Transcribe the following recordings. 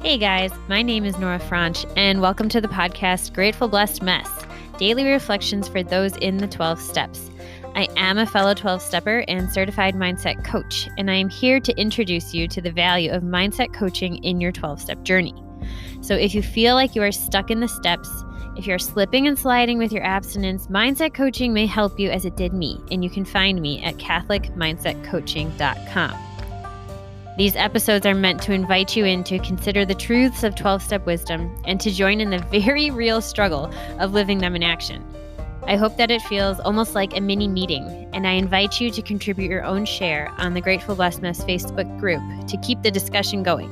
Hey guys, my name is Nora Franche, and welcome to the podcast Grateful Blessed Mess, daily reflections for those in the 12 steps. I am a fellow 12-stepper and certified mindset coach, and I am here to introduce you to the value of mindset coaching in your 12-step journey. So if you feel like you are stuck in the steps, if you're slipping and sliding with your abstinence, mindset coaching may help you as it did me, and you can find me at catholicmindsetcoaching.com. These episodes are meant to invite you in to consider the truths of 12-step wisdom and to join in the very real struggle of living them in action. I hope that it feels almost like a mini meeting, and I invite you to contribute your own share on the Grateful Blessed Mess Facebook group to keep the discussion going.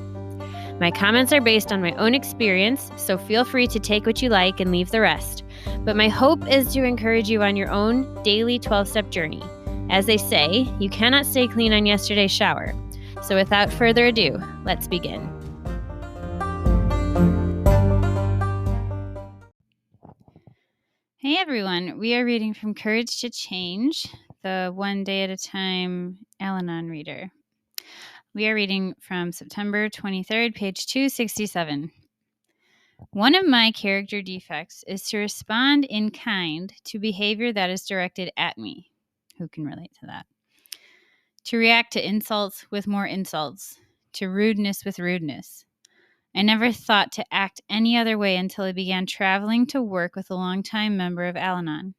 My comments are based on my own experience, so feel free to take what you like and leave the rest. But my hope is to encourage you on your own daily 12-step journey. As they say, you cannot stay clean on yesterday's shower. So without further ado, let's begin. Hey everyone, we are reading from Courage to Change, the One Day at a Time Al-Anon reader. We are reading from September 23rd, page 267. One of my character defects is to respond in kind to behavior that is directed at me. Who can relate to that? To react to insults with more insults, to rudeness with rudeness. I never thought to act any other way until I began traveling to work with a longtime member of Al-Anon.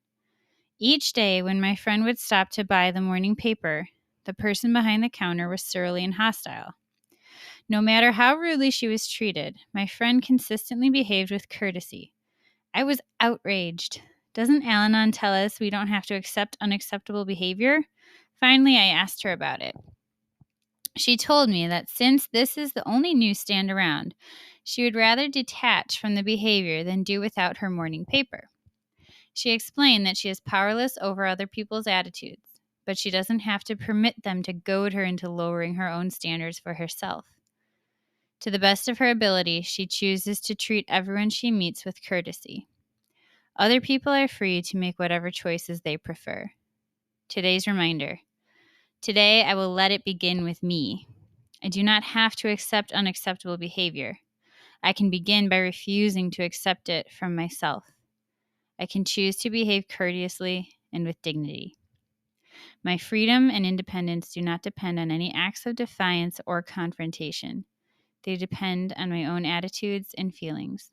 Each day when my friend would stop to buy the morning paper, the person behind the counter was surly and hostile. No matter how rudely she was treated, my friend consistently behaved with courtesy. I was outraged. Doesn't Al-Anon tell us we don't have to accept unacceptable behavior? Finally, I asked her about it. She told me that since this is the only newsstand around, she would rather detach from the behavior than do without her morning paper. She explained that she is powerless over other people's attitudes, but she doesn't have to permit them to goad her into lowering her own standards for herself. To the best of her ability, she chooses to treat everyone she meets with courtesy. Other people are free to make whatever choices they prefer. Today's reminder. Today, I will let it begin with me. I do not have to accept unacceptable behavior. I can begin by refusing to accept it from myself. I can choose to behave courteously and with dignity. My freedom and independence do not depend on any acts of defiance or confrontation. They depend on my own attitudes and feelings.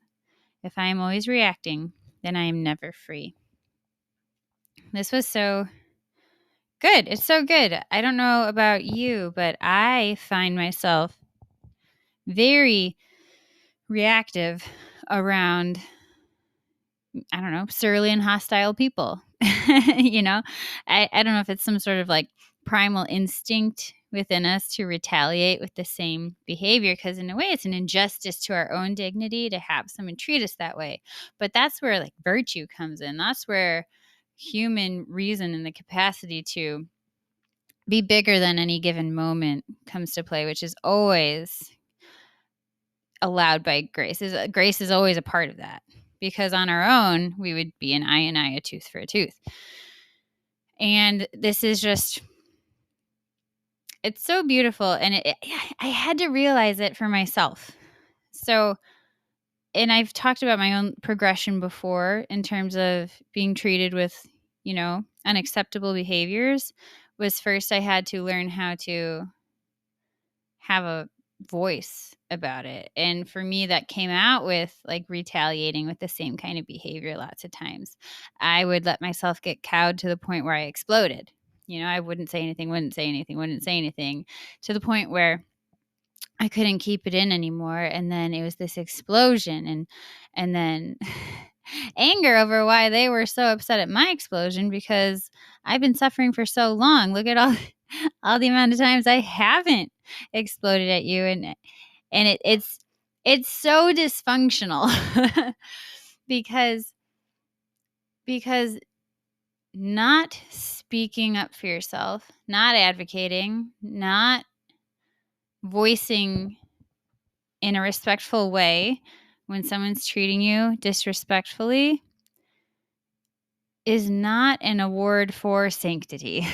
If I am always reacting, then I am never free. This was so good. It's so good. I don't know about you, but I find myself very reactive around, I don't know, surly and hostile people. I don't know if it's some sort of like primal instinct within us to retaliate with the same behavior, because in a way it's an injustice to our own dignity to have someone treat us that way. But that's where like virtue comes in. That's where human reason and the capacity to be bigger than any given moment comes to play, which is always allowed by grace. Grace is always a part of that, because on our own we would be an eye and eye, a tooth for a tooth. And this is just, it's so beautiful, and I had to realize it for myself. So, and I've talked about my own progression before in terms of being treated with, unacceptable behaviors. Was first I had to learn how to have a voice about it. And for me, that came out with like retaliating with the same kind of behavior lots of times. I would let myself get cowed to the point where I exploded. I wouldn't say anything, to the point where I couldn't keep it in anymore. And then it was this explosion and then anger over why they were so upset at my explosion, because I've been suffering for so long. Look at all the amount of times I haven't exploded at you, and it's so dysfunctional because not speaking up for yourself, not advocating, not voicing in a respectful way when someone's treating you disrespectfully is not an award for sanctity.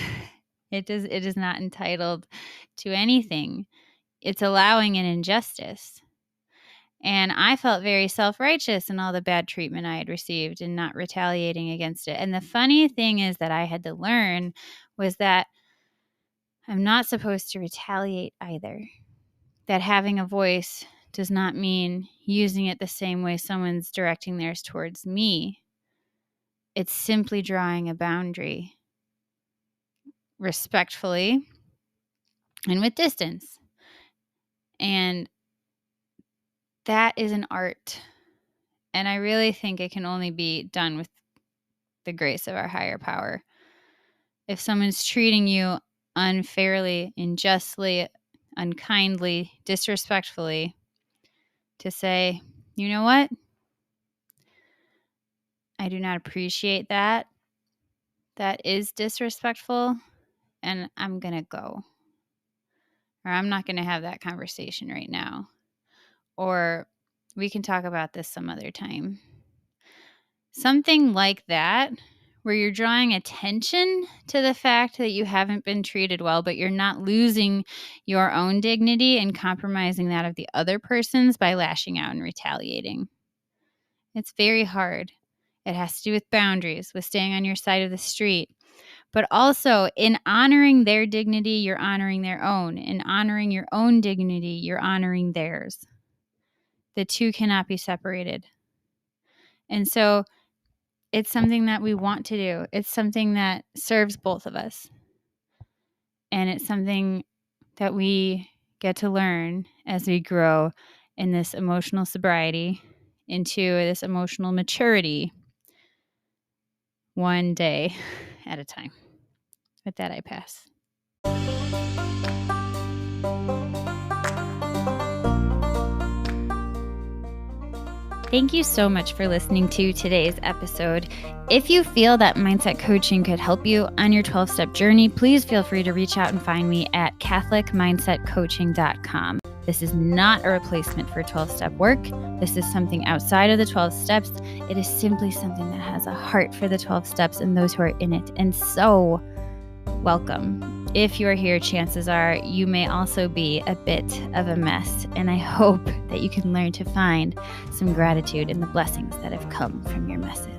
It is not entitled to anything. It's allowing an injustice. And I felt very self-righteous in all the bad treatment I had received and not retaliating against it. And the funny thing is that I had to learn was that I'm not supposed to retaliate either. That having a voice does not mean using it the same way someone's directing theirs towards me. It's simply drawing a boundary respectfully and with distance. And that is an art. And I really think it can only be done with the grace of our higher power. If someone's treating you unfairly, unjustly, unkindly, disrespectfully, to say, you know what? I do not appreciate that. That is disrespectful, and I'm going to go. Or I'm not going to have that conversation right now. Or we can talk about this some other time. Something like that, where you're drawing attention to the fact that you haven't been treated well, but you're not losing your own dignity and compromising that of the other person's by lashing out and retaliating. It's very hard. It has to do with boundaries, with staying on your side of the street. But also, in honoring their dignity, you're honoring their own. In honoring your own dignity, you're honoring theirs. The two cannot be separated. And so it's something that we want to do. It's something that serves both of us. And it's something that we get to learn as we grow in this emotional sobriety into this emotional maturity, one day at a time. With that, I pass. Thank you so much for listening to today's episode. If you feel that mindset coaching could help you on your 12-step journey, please feel free to reach out and find me at catholicmindsetcoaching.com. This is not a replacement for 12-step work. This is something outside of the 12 steps. It is simply something that has a heart for the 12 steps and those who are in it. And so, welcome. If you are here, chances are you may also be a bit of a mess, and I hope that you can learn to find some gratitude in the blessings that have come from your messes.